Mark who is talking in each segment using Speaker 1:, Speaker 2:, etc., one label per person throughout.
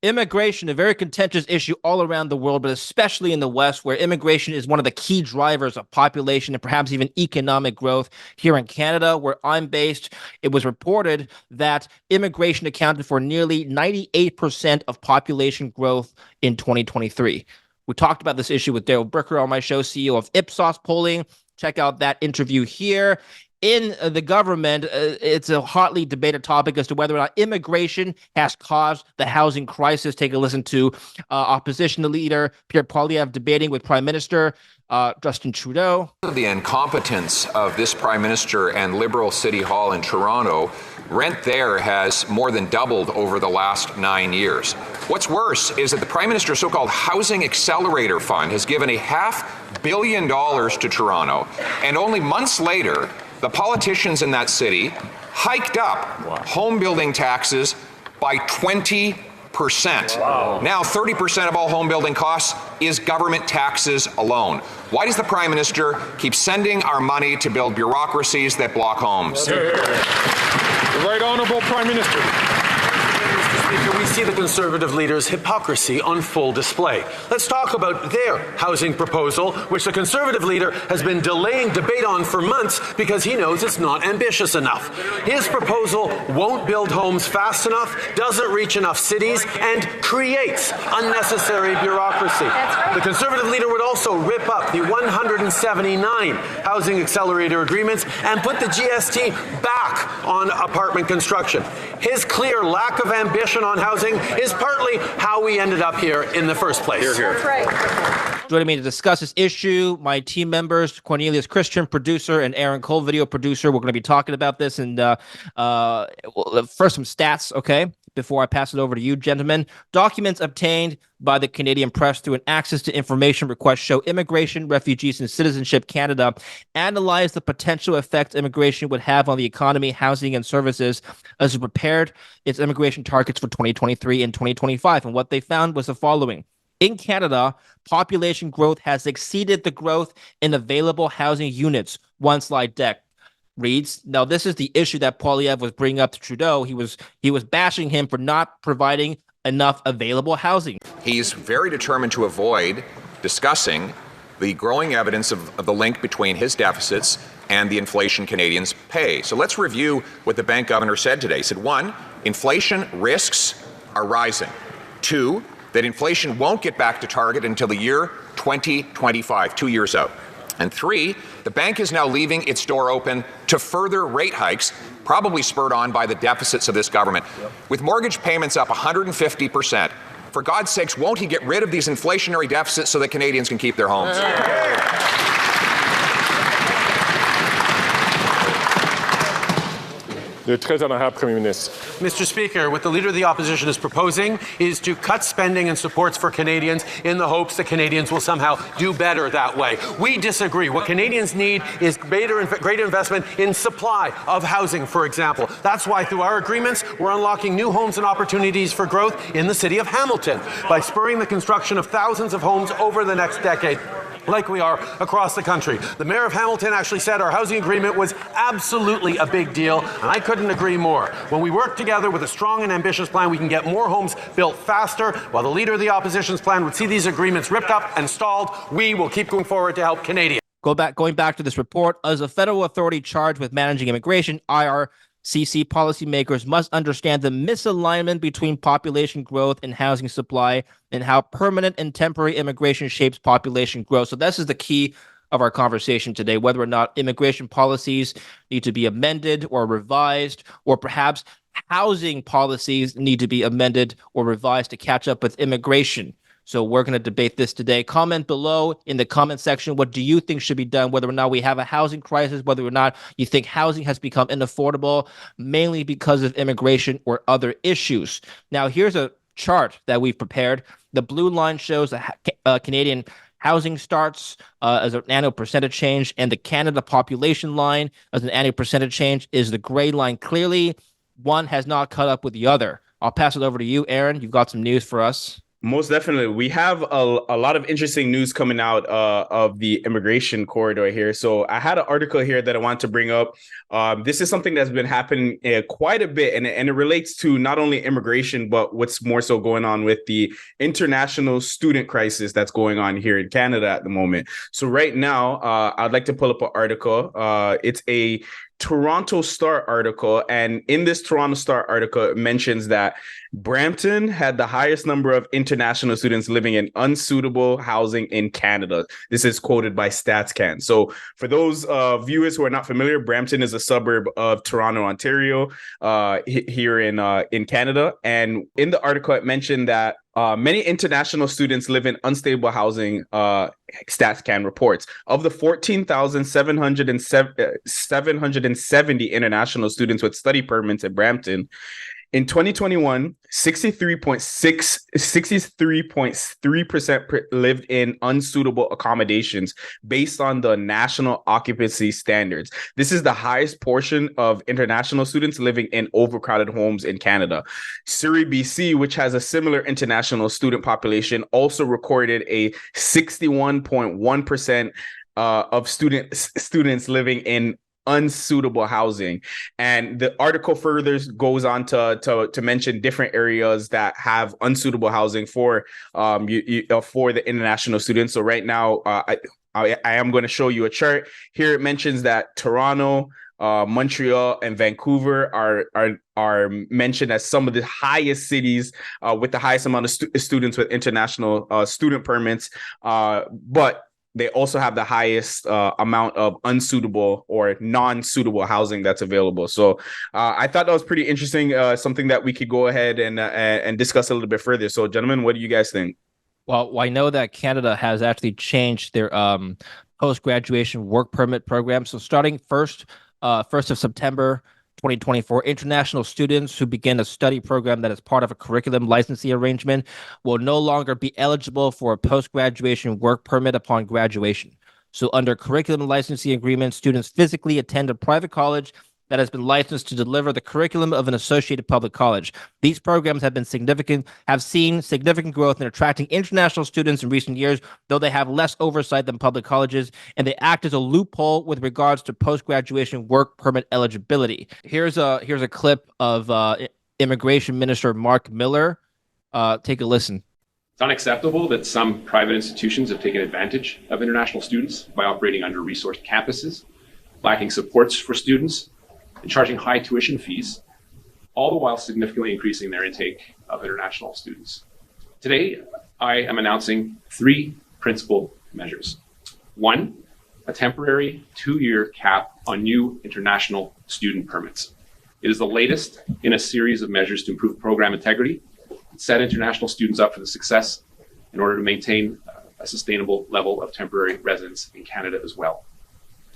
Speaker 1: Immigration, a very contentious issue all around the world, but especially in the West, where immigration is one of the key drivers of population and perhaps even economic growth. Here in Canada, where I'm based, it was reported that immigration accounted for nearly 98% of population growth in 2023. We talked about this issue with Daryl Bricker on my show, CEO of Ipsos Polling. Check out that interview here. In the government, it's a hotly debated topic as to whether or not immigration has caused the housing crisis. Take a listen to opposition leader Pierre Poilievre debating with Prime Minister Justin Trudeau.
Speaker 2: The incompetence of this Prime Minister and Liberal City Hall in Toronto, rent there has more than doubled over the last 9 years. What's worse is that the Prime Minister's so-called Housing Accelerator Fund has given $500 million to Toronto, and only months later, the politicians in that city hiked up home building taxes by 20%. Wow. Now 30% of all home building costs is government taxes alone. Why does the Prime Minister keep sending our money to build bureaucracies that block homes?
Speaker 3: The Right Honourable Prime Minister.
Speaker 4: Speaker, we see the Conservative leader's hypocrisy on full display. Let's talk about their housing proposal, which the Conservative leader has been delaying debate on for months because he knows it's not ambitious enough. His proposal won't build homes fast enough, doesn't reach enough cities, and creates unnecessary bureaucracy. The Conservative leader would also rip up the 179 housing accelerator agreements and put the GST back on apartment construction. His clear lack of ambition on housing is partly how we ended up here in the first place.
Speaker 3: Hear, hear.
Speaker 5: That's right.
Speaker 1: Joining me to discuss this issue, my team members, Cornelius Christian, producer, and Aaron Cole, video producer. We're going to be talking about this. And first, some stats, okay, before I pass it over to you, gentlemen. Documents obtained by the Canadian press through an access to information request show Immigration, Refugees, and Citizenship Canada analyzed the potential effects immigration would have on the economy, housing, and services as it prepared its immigration targets for 2023 and 2025. And what they found was the following. In Canada, population growth has exceeded the growth in available housing units. One slide deck reads. Now, this is the issue that Poilievre was bringing up to Trudeau. He was bashing him for not providing enough available housing.
Speaker 2: He's very determined to avoid discussing the growing evidence of the link between his deficits and the inflation Canadians pay. So let's review what the bank governor said today. He said, 1, inflation risks are rising. 2, that inflation won't get back to target until the year 2025, 2 years out. And 3, the bank is now leaving its door open to further rate hikes, probably spurred on by the deficits of this government. With mortgage payments up 150%, for God's sakes, won't he get rid of these inflationary deficits so that Canadians can keep their homes?
Speaker 3: Le très honorable Premier ministre.
Speaker 4: Mr. Speaker, what the Leader of the Opposition is proposing is to cut spending and supports for Canadians in the hopes that Canadians will somehow do better that way. We disagree. What Canadians need is greater investment in supply of housing, for example. That's why through our agreements, we're unlocking new homes and opportunities for growth in the city of Hamilton by spurring the construction of thousands of homes over the next decade, like we are across the country. The Mayor of Hamilton actually said our housing agreement was absolutely a big deal, and I couldn't agree more. When we work together with a strong and ambitious plan, we can get more homes built faster. While the Leader of the Opposition's plan would see these agreements ripped up and stalled, we will keep going forward to help Canadians.
Speaker 1: Going back to this report, as a federal authority charged with managing immigration, IRCC policymakers must understand the misalignment between population growth and housing supply and how permanent and temporary immigration shapes population growth. So this is the key of our conversation today, whether or not immigration policies need to be amended or revised, or perhaps housing policies need to be amended or revised to catch up with immigration. So we're going to debate this today. Comment below in the comment section. What do you think should be done? Whether or not we have a housing crisis, whether or not you think housing has become unaffordable, mainly because of immigration or other issues. Now, here's a chart that we've prepared. The blue line shows the Canadian housing starts as an annual percentage change, and the Canada population line as an annual percentage change is the gray line. Clearly, one has not caught up with the other. I'll pass it over to you, Aaron. You've got some news for us.
Speaker 5: Most definitely. We have a lot of interesting news coming out of the immigration corridor here. So I had an article here that I want to bring up. This is something that's been happening quite a bit, and it relates to not only immigration, but what's more so going on with the international student crisis that's going on here in Canada at the moment. So right now, I'd like to pull up an article. It's a Toronto Star article, and in this Toronto Star article, it mentions that Brampton had the highest number of international students living in unsuitable housing in Canada. This is quoted by StatsCan. So for those viewers who are not familiar, Brampton is a suburb of Toronto, Ontario, here in Canada. And in the article, it mentioned that many international students live in unstable housing, StatsCan reports. Of the 14,770 international students with study permits at Brampton, in 2021, 63.3% lived in unsuitable accommodations based on the national occupancy standards. This is the highest portion of international students living in overcrowded homes in Canada. Surrey, BC, which has a similar international student population, also recorded a 61.1% of students living in unsuitable housing. And the article further goes on to mention different areas that have unsuitable housing for for the international students. So right now, I am going to show you a chart here. It mentions that Toronto, Montreal, and Vancouver are mentioned as some of the highest cities with the highest amount of students with international student permits, but they also have the highest amount of unsuitable or non-suitable housing that's available. So I thought that was pretty interesting, something that we could go ahead and discuss a little bit further. So gentlemen, what do you guys think?
Speaker 1: Well, I know that Canada has actually changed their post-graduation work permit program. So starting 1st of September 2024, international students who begin a study program that is part of a curriculum licensing arrangement will no longer be eligible for a post-graduation work permit upon graduation. So under curriculum licensing agreement, students physically attend a private college that has been licensed to deliver the curriculum of an associated public college. These programs have seen significant growth in attracting international students in recent years, though they have less oversight than public colleges, and they act as a loophole with regards to post-graduation work permit eligibility. Here's a clip of Immigration Minister Mark Miller. Take a listen.
Speaker 6: It's unacceptable that some private institutions have taken advantage of international students by operating under-resourced campuses, lacking supports for students, and charging high tuition fees, all the while significantly increasing their intake of international students. Today, I am announcing 3 principal measures. 1, a temporary 2-year cap on new international student permits. It is the latest in a series of measures to improve program integrity and set international students up for the success in order to maintain a sustainable level of temporary residence in Canada as well.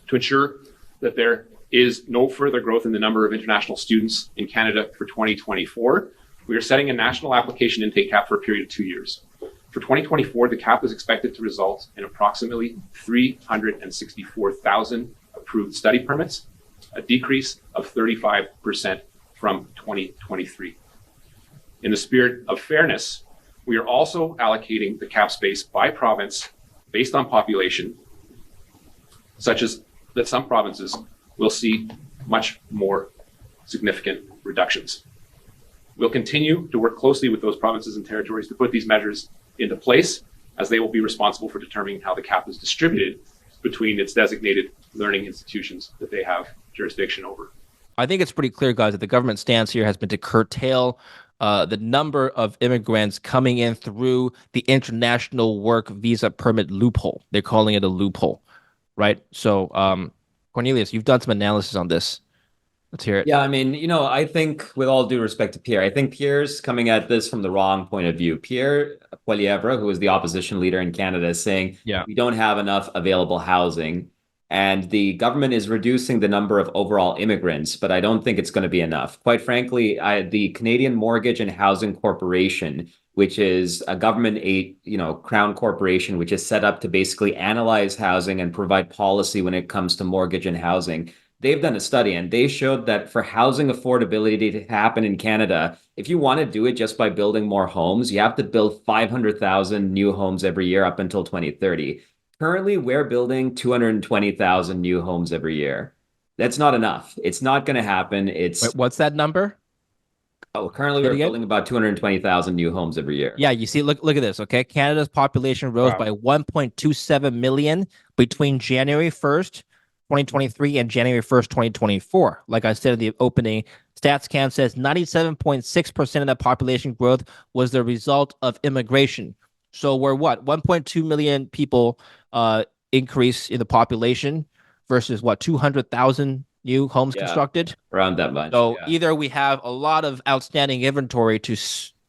Speaker 6: To ensure that there is no further growth in the number of international students in Canada for 2024, we are setting a national application intake cap for a period of 2 years. For 2024, the cap is expected to result in approximately 364,000 approved study permits, a decrease of 35% from 2023. In the spirit of fairness, we are also allocating the cap space by province based on population, such as that some provinces will see much more significant reductions. We'll continue to work closely with those provinces and territories to put these measures into place, as they will be responsible for determining how the cap is distributed between its designated learning institutions that they have jurisdiction over.
Speaker 1: I think it's pretty clear, guys, that the government stance here has been to curtail the number of immigrants coming in through the international work visa permit loophole. They're calling it a loophole, right? So, Cornelius, you've done some analysis on this. Let's hear it.
Speaker 7: Yeah, I mean, I think with all due respect to Pierre, I think Pierre's coming at this from the wrong point of view. Pierre Poilievre, who is the opposition leader in Canada, is saying we don't have enough available housing and the government is reducing the number of overall immigrants, but I don't think it's going to be enough. Quite frankly, the Canadian Mortgage and Housing Corporation, which is a government crown corporation, which is set up to basically analyze housing and provide policy when it comes to mortgage and housing. they've done a study and they showed that for housing affordability to happen in Canada, if you want to do it just by building more homes, you have to build 500,000 new homes every year up until 2030. Currently, we're building 220,000 new homes every year. That's not enough. It's not going to happen.
Speaker 1: Wait, what's that number?
Speaker 7: Currently we're building about 220,000 new homes every year.
Speaker 1: Yeah, you see, look at this, okay? Canada's population rose by 1.27 million between January 1st, 2023 and January 1st, 2024. Like I said in the opening, StatsCan says 97.6% of that population growth was the result of immigration. So we're what? 1.2 million people increase in the population versus what? 200,000 new homes constructed?
Speaker 7: Around that much.
Speaker 1: So either we have a lot of outstanding inventory to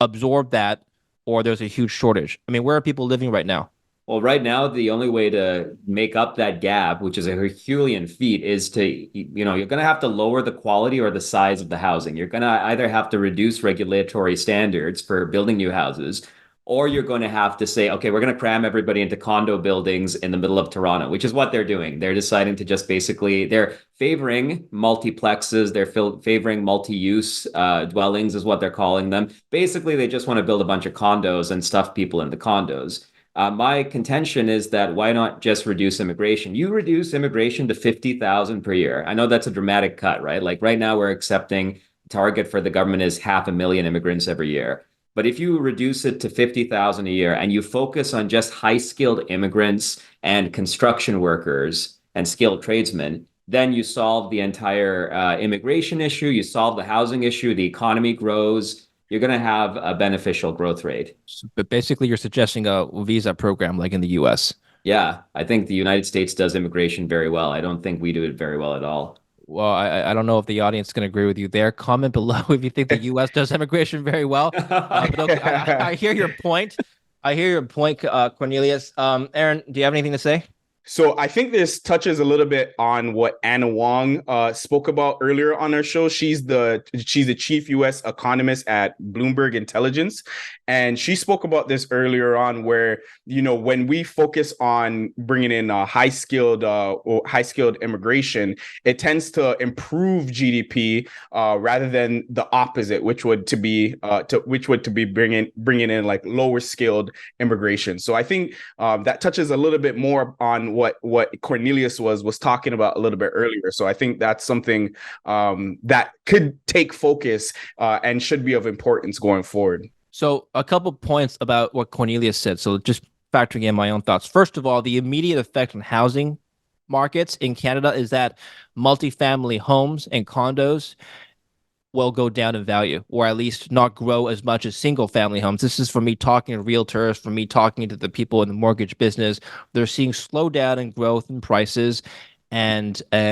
Speaker 1: absorb that, or there's a huge shortage. I mean, where are people living right now?
Speaker 7: Well, right now, the only way to make up that gap, which is a Herculean feat, is to, you're going to have to lower the quality or the size of the housing. You're going to either have to reduce regulatory standards for building new houses, or you're going to have to say, okay, we're going to cram everybody into condo buildings in the middle of Toronto, which is what they're doing. They're deciding to just basically, they're favoring multiplexes, they're favoring multi-use dwellings is what they're calling them. Basically, they just want to build a bunch of condos and stuff people in the condos. My contention is that why not just reduce immigration? You reduce immigration to 50,000 per year. I know that's a dramatic cut, right? Like right now we're accepting target for the government is 500,000 immigrants every year. But if you reduce it to 50,000 a year and you focus on just high-skilled immigrants and construction workers and skilled tradesmen, then you solve the entire immigration issue, you solve the housing issue, the economy grows, you're going to have a beneficial growth rate.
Speaker 1: But basically, you're suggesting a visa program like in the U.S.
Speaker 7: Yeah, I think the United States does immigration very well. I don't think we do it very well at all.
Speaker 1: Well, I don't know if the audience can agree with you there. Comment below if you think the U.S. does immigration very well. But okay, I hear your point. I hear your point, Cornelius. Aaron, do you have anything to say?
Speaker 5: So I think this touches a little bit on what Anna Wong spoke about earlier on our show. She's the chief U.S. economist at Bloomberg Intelligence. And she spoke about this earlier on where, when we focus on bringing in high-skilled immigration, it tends to improve GDP rather than the opposite, which would be bringing in like lower-skilled immigration. So I think that touches a little bit more on what Cornelius was talking about a little bit earlier. So I think that's something that could take focus and should be of importance going forward.
Speaker 1: So a couple points about what Cornelius said. So just factoring in my own thoughts. First of all, the immediate effect on housing markets in Canada is that multifamily homes and condos will go down in value, or at least not grow as much as single family homes. This is from me talking to realtors, from me talking to the people in the mortgage business. They're seeing slowdown in growth in prices, and from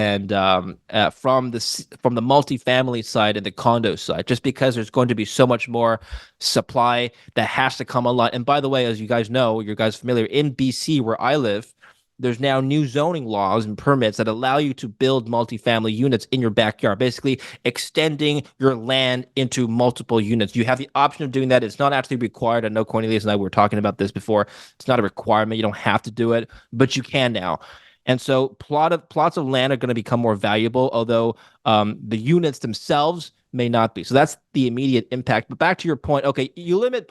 Speaker 1: the multifamily side and the condo side, just because there's going to be so much more supply that has to come online. And by the way, as you guys know, you're guys familiar, in BC where I live, there's now new zoning laws and permits that allow you to build multifamily units in your backyard, basically extending your land into multiple units. You have the option of doing that. It's not actually required. I know Cornelius and I were talking about this before. It's not a requirement. You don't have to do it, but you can now. And so plots of land are going to become more valuable, although the units themselves may not be. So that's the immediate impact. But back to your point, okay, you limit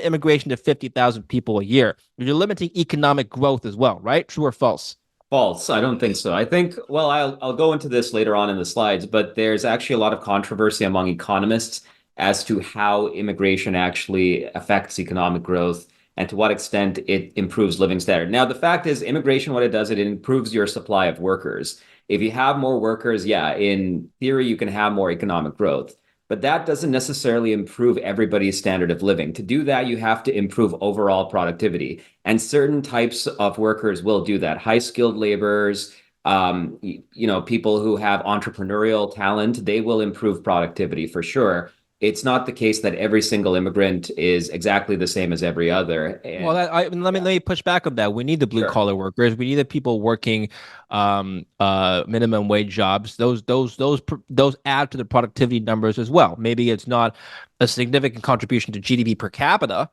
Speaker 1: immigration to 50,000 people a year. You're limiting economic growth as well, right? True or false?
Speaker 7: False. I don't think so. I think, well, I'll go into this later on in the slides, but there's actually a lot of controversy among economists as to how immigration actually affects economic growth and to what extent it improves living standard. Now, the fact is, immigration, what it does, it improves your supply of workers. If you have more workers, yeah, in theory, you can have more economic growth. But that doesn't necessarily improve everybody's standard of living. To do that, you have to improve overall productivity. And certain types of workers will do that. High-skilled laborers, people who have entrepreneurial talent, they will improve productivity for sure. It's not the case that every single immigrant is exactly the same as every other. And,
Speaker 1: well, let me push back on that. We need the blue collar workers. We need the people working minimum wage jobs. Those add to the productivity numbers as well. Maybe it's not a significant contribution to GDP per capita,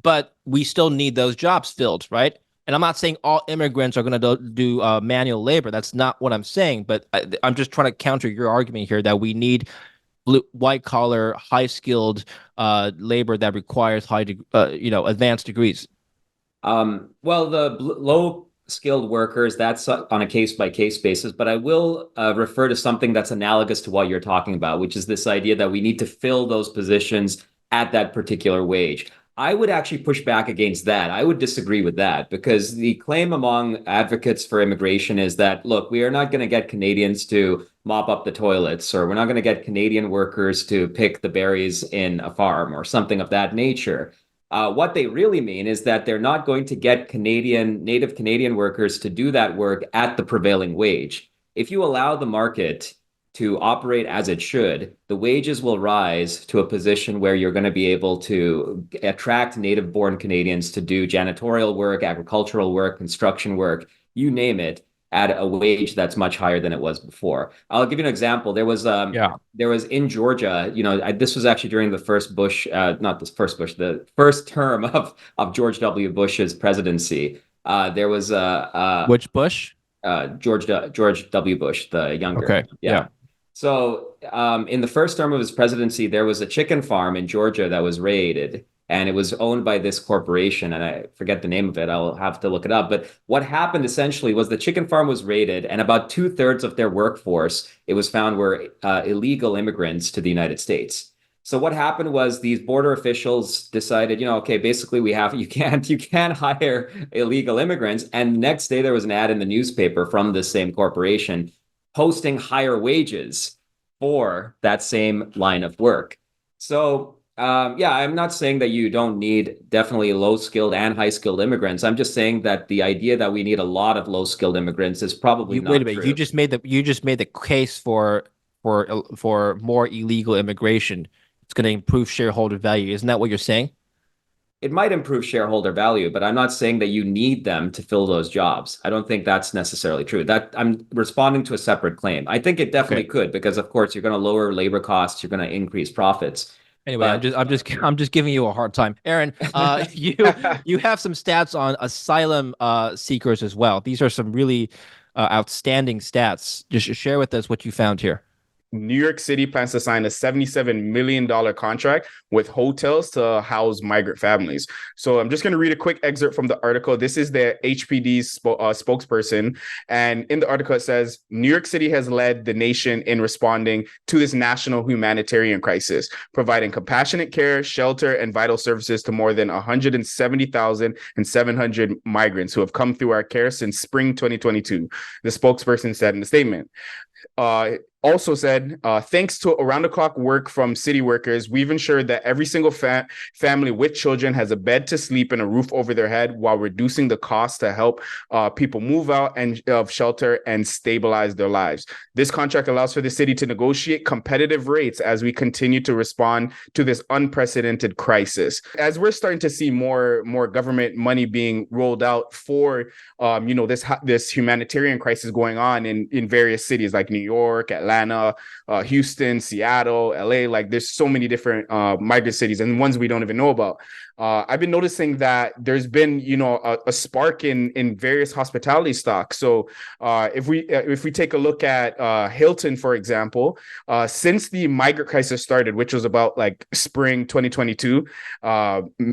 Speaker 1: but we still need those jobs filled, right? And I'm not saying all immigrants are going to do manual labor. That's not what I'm saying. But I'm just trying to counter your argument here that we need white collar, high skilled labor that requires advanced degrees.
Speaker 7: Well, the low skilled workers, that's on a case by case basis, but I will refer to something that's analogous to what you're talking about, which is this idea that we need to fill those positions at that particular wage. I would actually push back against that. I would disagree with that because the claim among advocates for immigration is that, look, we are not going to get Canadians to mop up the toilets, or we're not going to get Canadian workers to pick the berries in a farm or something of that nature. What they really mean is that they're not going to get native Canadian workers to do that work at the prevailing wage. If you allow the market to operate as it should, the wages will rise to a position where you're going to be able to attract native-born Canadians to do janitorial work, agricultural work, construction work, you name it, at a wage that's much higher than it was before. I'll give you an example. There was in Georgia, this was actually during the first Bush, not the first Bush, the first term of George W. Bush's presidency. There was
Speaker 1: which Bush?
Speaker 7: George W. Bush, the younger.
Speaker 1: Okay. Yeah.
Speaker 7: So in the first term of his presidency, there was a chicken farm in Georgia that was raided, and it was owned by this corporation, and I forget the name of it. I'll have to look it up. But what happened essentially was the chicken farm was raided, and about 2/3 of their workforce, it was found, were illegal immigrants to the United States. So what happened was these border officials decided, okay, basically you can't hire illegal immigrants. And the next day there was an ad in the newspaper from this same corporation posting higher wages for that same line of work. So I'm not saying that you don't need definitely low-skilled and high-skilled immigrants. I'm just saying that the idea that we need a lot of low-skilled immigrants is probably not true. Wait a minute,
Speaker 1: you just made the case for more illegal immigration. It's going to improve shareholder value. Isn't that what you're saying?
Speaker 7: It might improve shareholder value, but I'm not saying that you need them to fill those jobs. I don't think that's necessarily true. That I'm responding to a separate claim. I think it definitely could, because of course you're going to lower labor costs, you're going to increase profits.
Speaker 1: Anyway, I'm just giving you a hard time, Aaron. You have some stats on asylum seekers as well. These are some really outstanding stats. Just share with us what you found here.
Speaker 5: New York City plans to sign a $77 million contract with hotels to house migrant families. So I'm just going to read a quick excerpt from the article. This is the HPD's spokesperson. And in the article, it says, New York City has led the nation in responding to this national humanitarian crisis, providing compassionate care, shelter, and vital services to more than 170,700 migrants who have come through our care since spring 2022, the spokesperson said in the statement. Also said, thanks to around-the-clock work from city workers, we've ensured that every single family with children has a bed to sleep and a roof over their head, while reducing the cost to help people move out of shelter and stabilize their lives. This contract allows for the city to negotiate competitive rates as we continue to respond to this unprecedented crisis. As we're starting to see more government money being rolled out for this humanitarian crisis going on in various cities like New York, Atlanta, Houston, Seattle, LA. Like there's so many different migrant cities and ones we don't even know about. I've been noticing that there's been, a spark in various hospitality stocks. So if we take a look at Hilton, for example, since the migrant crisis started, which was about like spring 2022,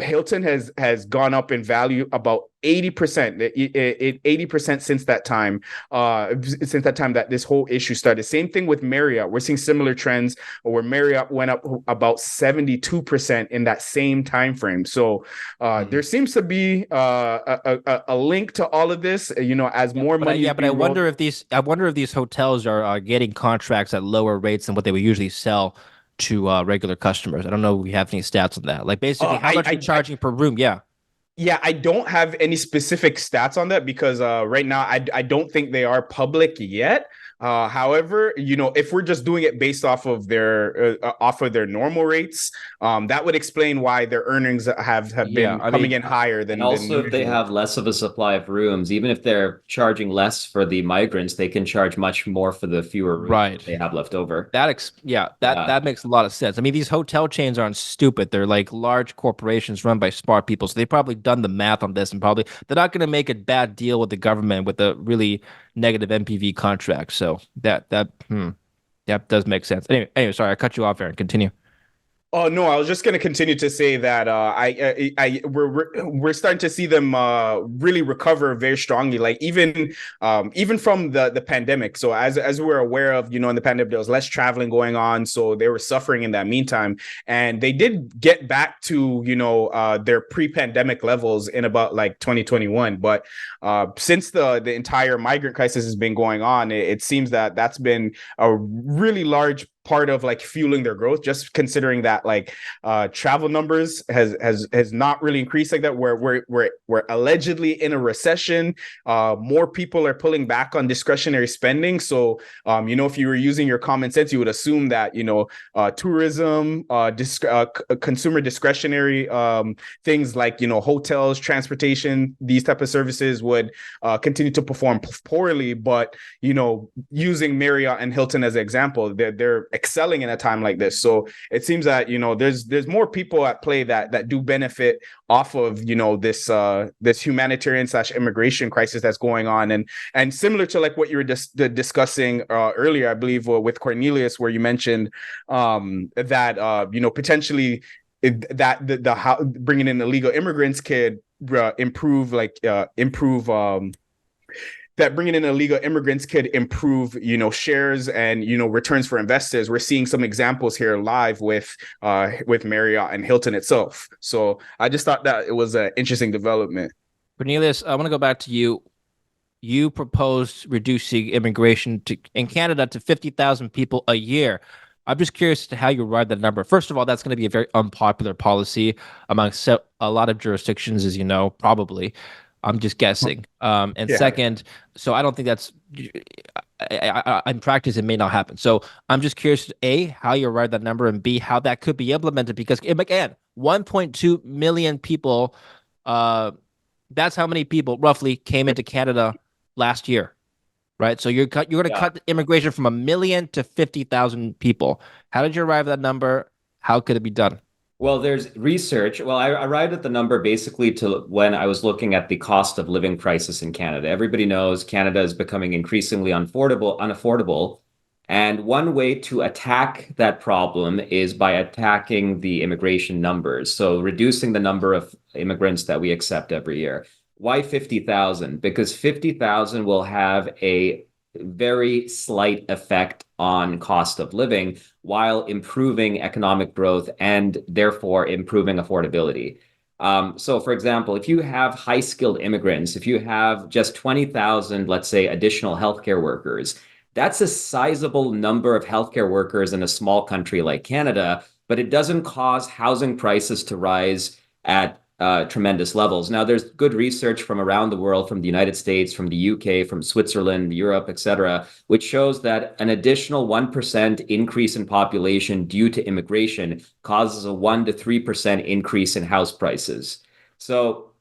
Speaker 5: Hilton has gone up in value about 80%, 80% since that time that this whole issue started. Same thing with Marriott. We're seeing similar trends where Marriott went up about 72% in that same time frame. So there seems to be a link to all of this, as more money.
Speaker 1: Yeah, but I wonder if these hotels are getting contracts at lower rates than what they would usually sell to regular customers. I don't know if we have any stats on that. Like basically, how much are you charging per room? Yeah.
Speaker 5: Yeah, I don't have any specific stats on that because right now I don't think they are public yet. However, if we're just doing it based off of their normal rates, that would explain why their earnings have been coming in higher than
Speaker 7: and also if they
Speaker 5: usual.
Speaker 7: have less of a supply of rooms, even if they're charging less for the migrants, they can charge much more for the fewer rooms they have left over.
Speaker 1: That makes a lot of sense. I mean, these hotel chains aren't stupid. They're like large corporations run by smart people. So they've probably done the math on this, and probably they're not going to make a bad deal with the government with a really negative NPV contract. So that does make sense. Anyway, sorry, I cut you off, Aaron. Continue.
Speaker 5: Oh no, I was just going to continue to say that we're starting to see them really recover very strongly. Like even from the pandemic. So as we're aware of, in the pandemic there was less traveling going on, so they were suffering in that meantime, and they did get back to their pre-pandemic levels in about like 2021. But since the entire migrant crisis has been going on, it seems that that's been a really large part of like fueling their growth, just considering that like travel numbers has not really increased like that. We're allegedly in a recession. More people are pulling back on discretionary spending. So if you were using your common sense, you would assume that tourism, consumer discretionary things like hotels, transportation, these type of services would continue to perform poorly. But using Marriott and Hilton as an example, they're excelling in a time like this. So it seems that there's more people at play that do benefit off of this humanitarian / immigration crisis that's going on, and similar to like what you were discussing earlier, I believe with Cornelius, where you mentioned that potentially that bringing in illegal immigrants could improve that bringing in illegal immigrants could improve, shares and, returns for investors. We're seeing some examples here live with Marriott and Hilton itself. So I just thought that it was an interesting development.
Speaker 1: Cornelius, I want to go back to you. You proposed reducing immigration in Canada to 50,000 people a year. I'm just curious as to how you arrived at that number. First of all, that's going to be a very unpopular policy among a lot of jurisdictions, as you know, probably. I'm just guessing. Second, so I don't think that's in practice, it may not happen. So I'm just curious, A, how you arrived at that number, and B, how that could be implemented. Because again, 1.2 million people, that's how many people roughly came into Canada last year, right? So you're going to cut immigration from 1 million to 50,000 people. How did you arrive at that number? How could it be done?
Speaker 7: Well, there's research. Well, I arrived at the number basically to when I was looking at the cost of living crisis in Canada. Everybody knows Canada is becoming increasingly unaffordable. And one way to attack that problem is by attacking the immigration numbers. So reducing the number of immigrants that we accept every year. Why 50,000? Because 50,000 will have a very slight effect on cost of living while improving economic growth and therefore improving affordability. So for example, if you have high skilled immigrants, if you have just 20,000, let's say, additional healthcare workers, that's a sizable number of healthcare workers in a small country like Canada, but it doesn't cause housing prices to rise at tremendous levels. Now, there's good research from around the world, from the United States, from the UK, from Switzerland, Europe, etc., which shows that an additional 1% increase in population due to immigration causes a 1 to 3% increase in house prices. So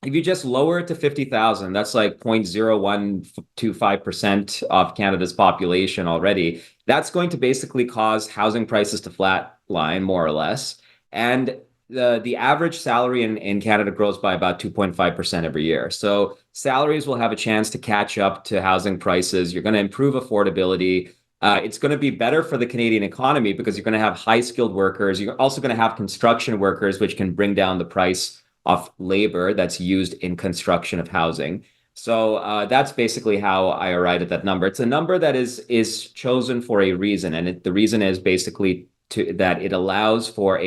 Speaker 7: if you just lower it to 50,000, that's like 0.0125% of Canada's population already. That's going to basically cause housing prices to flatline, more or less. And the average salary in Canada grows by about 2.5% every year. So salaries will have a chance to catch up to housing prices. You're going to improve affordability. It's going to be better for the Canadian economy because you're going to have high skilled workers. You're also going to have construction workers, which can bring down the price of labor that's used in construction of housing. So that's basically how I arrived at that number. It's a number that is chosen for a reason. And the reason is basically that it allows for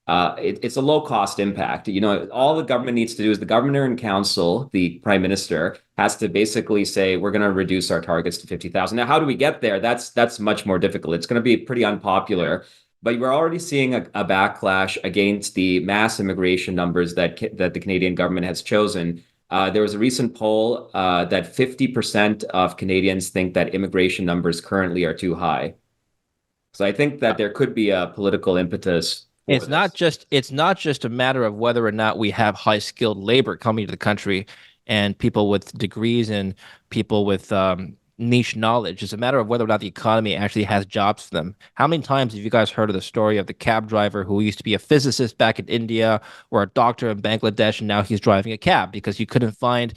Speaker 7: it's a low cost impact. All the government needs to do is the governor and council, the prime minister, has to basically say, we're going to reduce our targets to 50,000. Now, how do we get there? That's much more difficult. It's going to be pretty unpopular, but we're already seeing a backlash against the mass immigration numbers that the Canadian government has chosen. There was a recent poll that 50% of Canadians think that immigration numbers currently are too high. So I think that there could be a political impetus for
Speaker 1: It's not just a matter of whether or not we have high skilled labor coming to the country and people with degrees and people with niche knowledge. It's a matter of whether or not the economy actually has jobs for them. How many times have you guys heard of the story of the cab driver who used to be a physicist back in India or a doctor in Bangladesh, and now he's driving a cab because you couldn't find,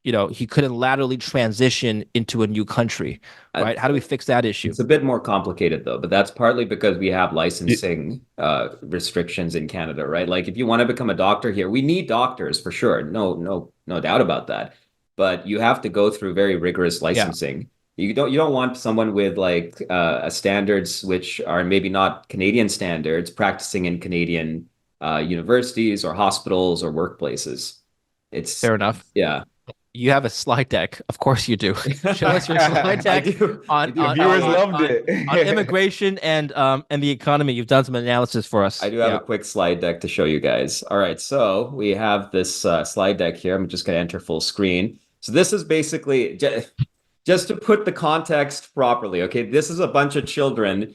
Speaker 1: he couldn't laterally transition into a new country, right? How do we fix that issue?
Speaker 7: It's a bit more complicated though, but that's partly because we have licensing restrictions in Canada, right? Like if you want to become a doctor here, we need doctors for sure. No doubt about that. But you have to go through very rigorous licensing. Yeah. You don't want someone with like standards which are maybe not Canadian standards practicing in Canadian universities or hospitals or workplaces. It's
Speaker 1: fair enough.
Speaker 7: Yeah.
Speaker 1: You have a slide deck. Of course you do. Show us your slide deck on
Speaker 5: viewers loved it.
Speaker 1: on immigration and the economy. You've done some analysis for us.
Speaker 7: I do have a quick slide deck to show you guys. All right, so we have this slide deck here. I'm just going to enter full screen. So this is basically just to put the context properly. Okay, this is a bunch of children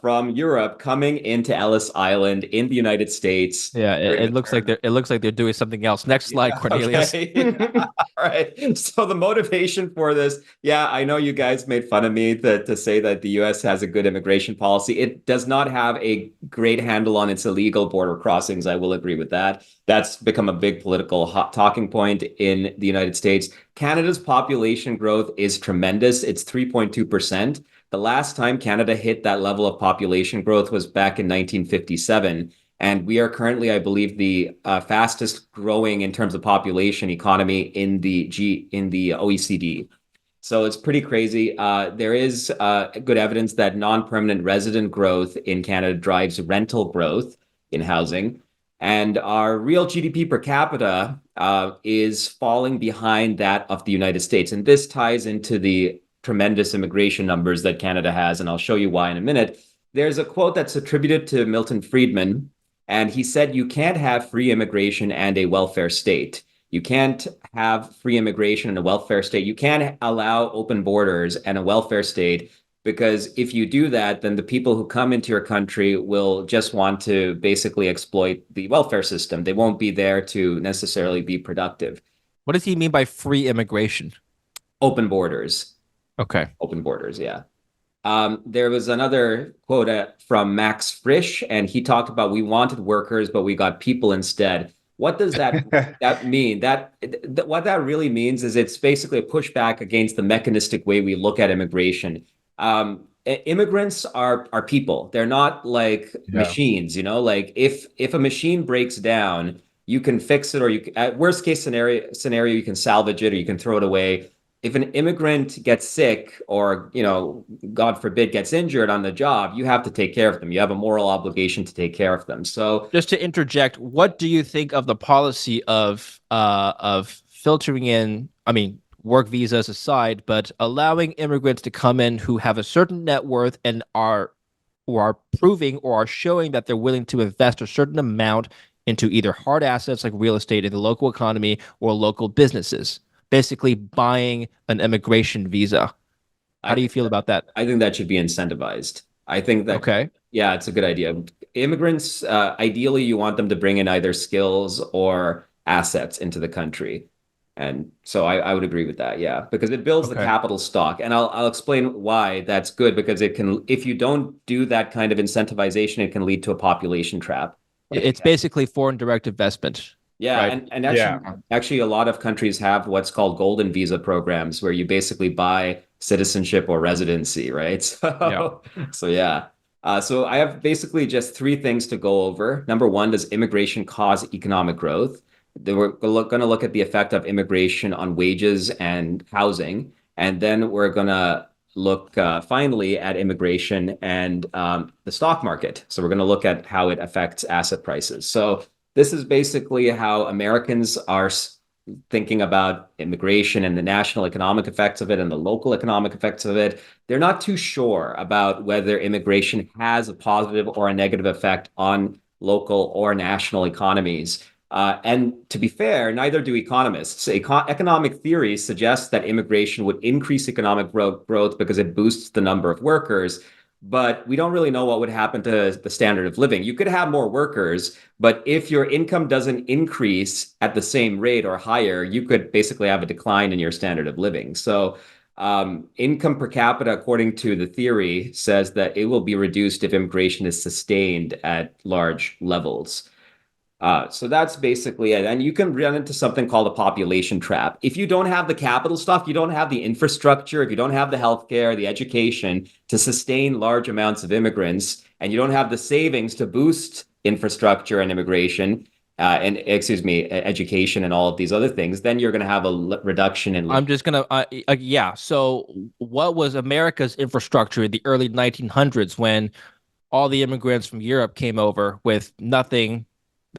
Speaker 7: from Europe coming into Ellis Island in the United States.
Speaker 1: Yeah, it looks like they're doing something else. Next slide, Cornelius.
Speaker 7: Okay. All right. So the motivation for this, I know you guys made fun of me to say that the U.S. has a good immigration policy. It does not have a great handle on its illegal border crossings. I will agree with that. That's become a big political hot talking point in the United States. Canada's population growth is tremendous. It's 3.2%. The last time Canada hit that level of population growth was back in 1957. And we are currently, I believe, the fastest growing in terms of population economy in the OECD. So it's pretty crazy. There is good evidence that non-permanent resident growth in Canada drives rental growth in housing. And our real GDP per capita is falling behind that of the United States. And this ties into the tremendous immigration numbers that Canada has, and I'll show you why in a minute. There's a quote that's attributed to Milton Friedman, and he said, "You can't have free immigration and a welfare state. You can't have free immigration and a welfare state. You can't allow open borders and a welfare state, because if you do that, then the people who come into your country will just want to basically exploit the welfare system. They won't be there to necessarily be productive."
Speaker 1: What does he mean by free immigration?
Speaker 7: Open borders.
Speaker 1: Okay.
Speaker 7: Open borders, yeah. There was another quote from Max Frisch, and he talked about, we wanted workers, but we got people instead. What does that mean? What that really means is it's basically a pushback against the mechanistic way we look at immigration. Immigrants are people. They're not like machines, like if a machine breaks down, you can fix it, or at worst case scenario, you can salvage it or you can throw it away. If an immigrant gets sick or, God forbid, gets injured on the job, you have to take care of them. You have a moral obligation to take care of them. So
Speaker 1: just to interject, what do you think of the policy of filtering in, work visas aside, but allowing immigrants to come in who have a certain net worth and are proving or are showing that they're willing to invest a certain amount into either hard assets like real estate in the local economy or local businesses? Basically buying an immigration visa. How do you feel about that?
Speaker 7: I think that should be incentivized. I think that,
Speaker 1: okay.
Speaker 7: Yeah, it's a good idea. Immigrants, ideally, you want them to bring in either skills or assets into the country. And so I would agree with that, yeah, because it builds the capital stock. And I'll explain why that's good, because it can, if you don't do that kind of incentivization, it can lead to a population trap.
Speaker 1: It's basically foreign direct investment.
Speaker 7: Yeah, right. and actually, a lot of countries have what's called golden visa programs, where you basically buy citizenship or residency, right? So I have basically just three things to go over. Number one, does immigration cause economic growth? Then we're going to look at the effect of immigration on wages and housing, and then we're going to look finally at immigration and the stock market. So we're going to look at how it affects asset prices. So this is basically how Americans are thinking about immigration and the national economic effects of it and the local economic effects of it. They're not too sure about whether immigration has a positive or a negative effect on local or national economies. And to be fair, neither do economists. Economic theory suggests that immigration would increase economic growth because it boosts the number of workers. But we don't really know what would happen to the standard of living. You could have more workers, but if your income doesn't increase at the same rate or higher, you could basically have a decline in your standard of living. So income per capita, according to the theory, says that it will be reduced if immigration is sustained at large levels. So that's basically it. And you can run into something called a population trap. If you don't have the capital stuff, you don't have the infrastructure, if you don't have the healthcare, the education to sustain large amounts of immigrants, and you don't have the savings to boost infrastructure and immigration, education and all of these other things, then you're going to have a reduction in.
Speaker 1: I'm just going to, yeah. So what was America's infrastructure in the early 1900s when all the immigrants from Europe came over with nothing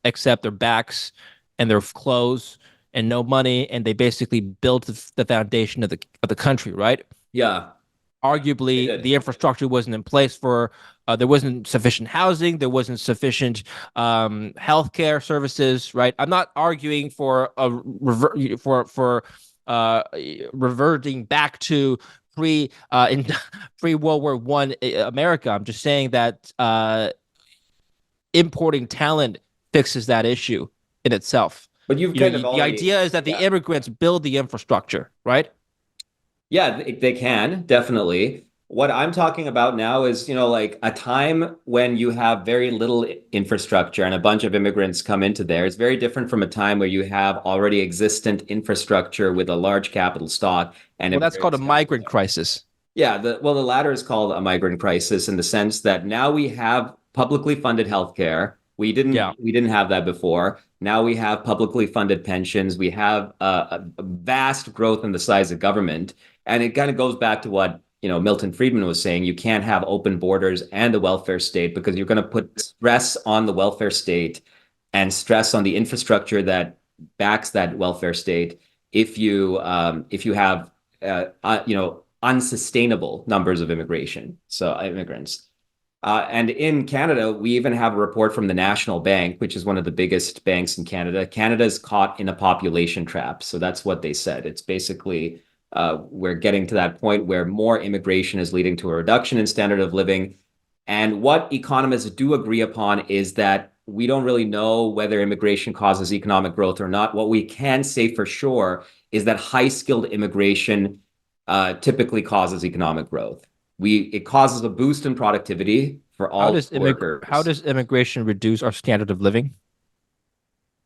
Speaker 1: except their backs and their clothes and no money, and they basically built the foundation of the country, right?
Speaker 7: Yeah.
Speaker 1: Arguably, the infrastructure wasn't in place for. There wasn't sufficient housing. There wasn't sufficient healthcare services, right? I'm not arguing for reverting back to pre World War I America. I'm just saying that importing talent fixes that issue in itself.
Speaker 7: But the
Speaker 1: idea is that the immigrants build the infrastructure, right?
Speaker 7: Yeah, they can, definitely. What I'm talking about now is, like a time when you have very little infrastructure and a bunch of immigrants come into there. It's very different from a time where you have already existent infrastructure with a large capital stock. And
Speaker 1: that's called a migrant crisis.
Speaker 7: Yeah, the latter is called a migrant crisis in the sense that now we have publicly funded healthcare. We didn't have that before. Now we have publicly funded pensions. We have a vast growth in the size of government. And it kind of goes back to what, Milton Friedman was saying. You can't have open borders and a welfare state because you're going to put stress on the welfare state and stress on the infrastructure that backs that welfare state if you have unsustainable numbers of immigrants. And in Canada, we even have a report from the National Bank, which is one of the biggest banks in Canada. Canada's caught in a population trap. So that's what they said. It's basically we're getting to that point where more immigration is leading to a reduction in standard of living. And what economists do agree upon is that we don't really know whether immigration causes economic growth or not. What we can say for sure is that high-skilled immigration typically causes economic growth. It causes a boost in productivity for all workers.
Speaker 1: How does immigration reduce our standard of living?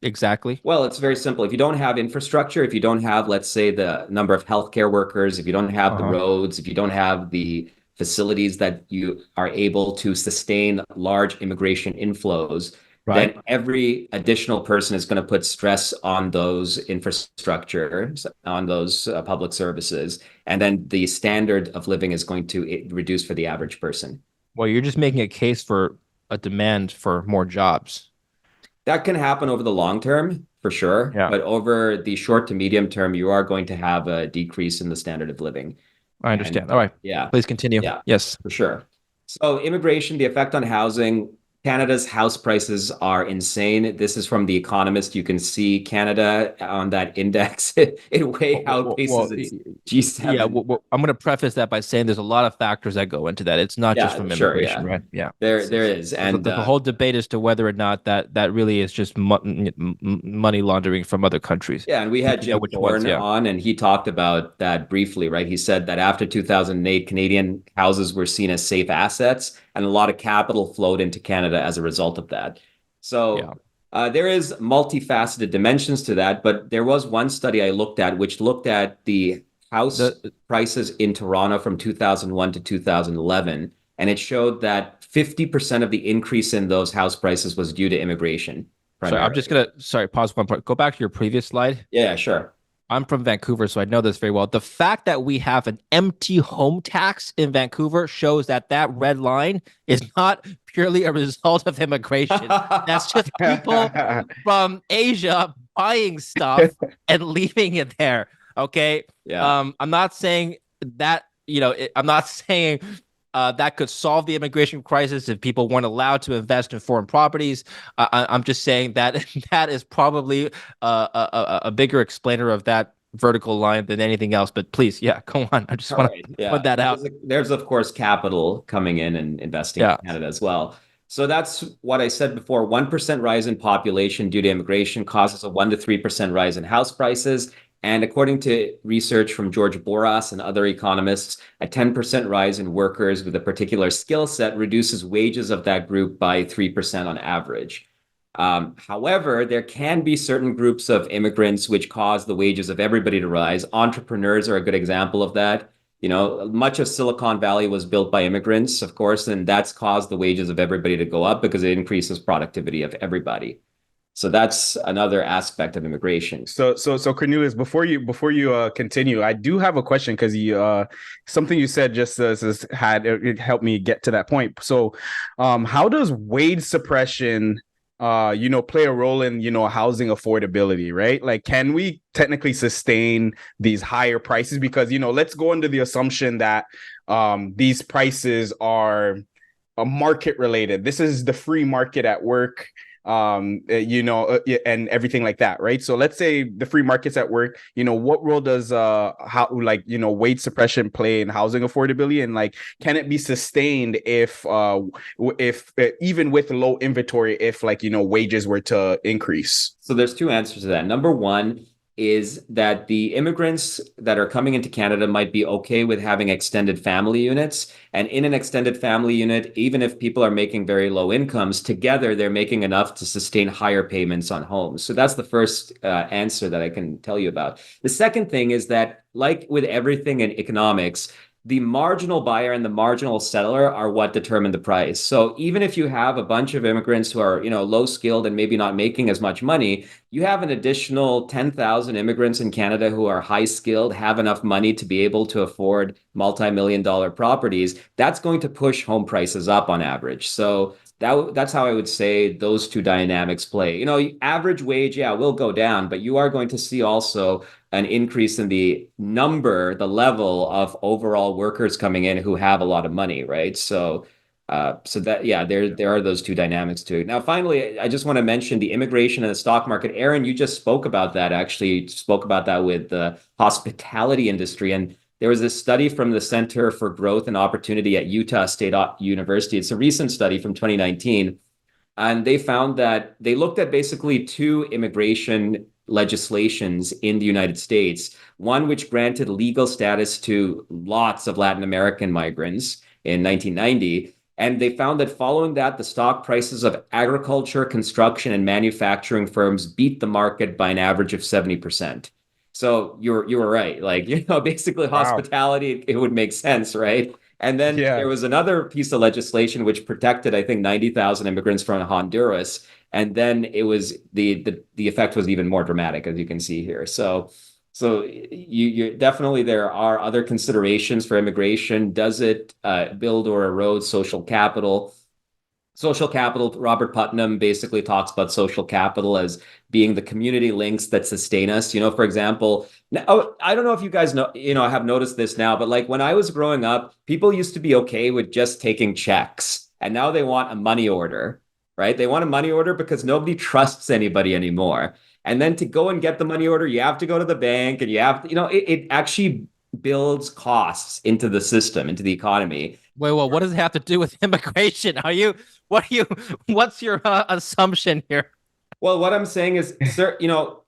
Speaker 1: Exactly.
Speaker 7: Well, it's very simple. If you don't have infrastructure, if you don't have, let's say, the number of healthcare workers, if you don't have the roads, if you don't have the facilities that you are able to sustain large immigration inflows, then every additional person is going to put stress on those infrastructures, on those public services, and then the standard of living is going to reduce for the average person.
Speaker 1: Well, you're just making a case for a demand for more jobs.
Speaker 7: That can happen over the long term, for sure. Yeah. But over the short to medium term, you are going to have a decrease in the standard of living.
Speaker 1: I understand. All right.
Speaker 7: Yeah.
Speaker 1: Please continue.
Speaker 7: Yeah.
Speaker 1: Yes.
Speaker 7: For sure. So immigration, the effect on housing. Canada's house prices are insane. This is from The Economist. You can see Canada on that index. It way outpaces its G7.
Speaker 1: Yeah, I'm going to preface that by saying there's a lot of factors that go into that. It's not just from immigration, right? Yeah,
Speaker 7: there is, and
Speaker 1: the whole debate as to whether or not that really is just money laundering from other countries.
Speaker 7: Yeah, and we had Jim Thorne on, and he talked about that briefly, right? He said that after 2008, Canadian houses were seen as safe assets, and a lot of capital flowed into Canada as a result of that. So there is multifaceted dimensions to that, but there was one study I looked at which looked at the house prices in Toronto from 2001 to 2011, and it showed that 50% of the increase in those house prices was due to immigration.
Speaker 1: Sorry, I'm just going to, pause one part. Go back to your previous slide.
Speaker 7: Yeah, sure.
Speaker 1: I'm from Vancouver, so I know this very well. The fact that we have an empty home tax in Vancouver shows that red line is not purely a result of immigration. That's just people from Asia buying stuff and leaving it there. Okay.
Speaker 7: Yeah.
Speaker 1: I'm not saying that, I'm not saying that could solve the immigration crisis if people weren't allowed to invest in foreign properties. I'm just saying that that is probably a bigger explainer of that vertical line than anything else. But please, yeah, go on. I just want to point that out.
Speaker 7: There's of course capital coming in and investing in Canada as well. So that's what I said before. 1% rise in population due to immigration causes a 1 to 3% rise in house prices. And according to research from George Boras and other economists, a 10% rise in workers with a particular skill set reduces wages of that group by 3% on average. However, there can be certain groups of immigrants which cause the wages of everybody to rise. Entrepreneurs are a good example of that. Much of Silicon Valley was built by immigrants, of course, and that's caused the wages of everybody to go up because it increases productivity of everybody. So that's another aspect of immigration.
Speaker 5: So Cornelius, before you continue, I do have a question because something you said just it helped me get to that point. So, how does wage suppression play a role in, housing affordability, right? Like, can we technically sustain these higher prices? Because, let's go under the assumption that these prices are market related. This is the free market at work, and everything like that, right? So let's say the free market's at work, what role does wage suppression play in housing affordability, and like, can it be sustained if even with low inventory, if wages were to increase?
Speaker 7: So there's two answers to that. Number one is that the immigrants that are coming into Canada might be okay with having extended family units. And in an extended family unit, even if people are making very low incomes, together they're making enough to sustain higher payments on homes. So that's the first answer that I can tell you about. The second thing is that, like with everything in economics, the marginal buyer and the marginal seller are what determine the price. So even if you have a bunch of immigrants who are, low skilled and maybe not making as much money, you have an additional 10,000 immigrants in Canada who are high skilled, have enough money to be able to afford multi-million-dollar properties. That's going to push home prices up on average. So that's how I would say those two dynamics play. Average wage, will go down, but you are going to see also an increase in the level of overall workers coming in who have a lot of money, right? So there are those two dynamics too. Now, finally, I just want to mention the immigration and the stock market. Aaron, you just spoke about that. Actually, spoke about that with the hospitality industry, and there was this study from the Center for Growth and Opportunity at Utah State University. It's a recent study from 2019. And they found that they looked at basically two immigration legislations in the United States, one which granted legal status to lots of Latin American migrants in 1990. And they found that following that, the stock prices of agriculture, construction, and manufacturing firms beat the market by an average of 70%. So you were right. Basically hospitality, it would make sense, right? And then there was another piece of legislation which protected, I think, 90,000 immigrants from Honduras. And then it was the effect was even more dramatic, as you can see here. So you definitely, there are other considerations for immigration. Does it build or erode social capital? Social capital, Robert Putnam basically talks about social capital as being the community links that sustain us. For example, I don't know if you guys know, have noticed this now, but when I was growing up, people used to be okay with just taking checks, and now they want a money order, right? They want a money order because nobody trusts anybody anymore. And then to go and get the money order, you have to go to the bank, and you have to, it actually builds costs into the system, into the economy.
Speaker 1: Wait, well, what does it have to do with immigration? What's your assumption here?
Speaker 7: Well, what I'm saying is,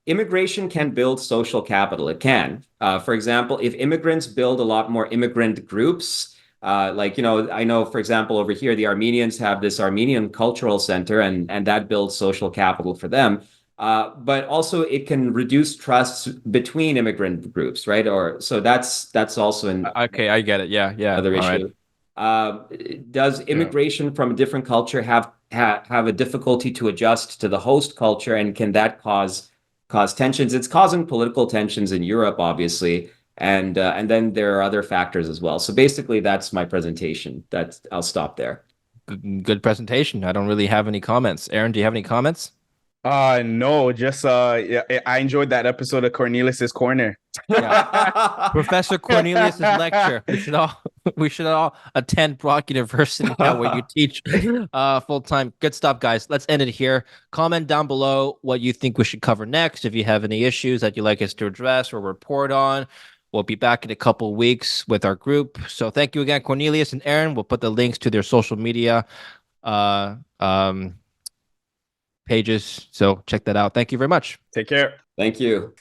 Speaker 7: immigration can build social capital. It can. For example, if immigrants build a lot more immigrant groups, I know, for example, over here, the Armenians have this Armenian Cultural Center, and that builds social capital for them. But also it can reduce trusts between immigrant groups, right? So that's also an
Speaker 1: okay, I get it. Yeah.
Speaker 7: Other issue. Right. Does immigration from a different culture have a difficulty to adjust to the host culture, and can that cause tensions? It's causing political tensions in Europe, obviously, and then there are other factors as well. So basically, that's my presentation. I'll stop there.
Speaker 1: Good presentation. I don't really have any comments. Aaron, do you have any comments?
Speaker 5: No, just yeah, I enjoyed that episode of Cornelius's Corner.
Speaker 1: Yeah. Professor Cornelius's lecture. We should all attend Brock University now where you teach full time. Good stuff, guys. Let's end it here. Comment down below what you think we should cover next. If you have any issues that you'd like us to address or report on, we'll be back in a couple of weeks with our group. So thank you again, Cornelius and Aaron. We'll put the links to their social media pages. So check that out. Thank you very much.
Speaker 5: Take care.
Speaker 7: Thank you.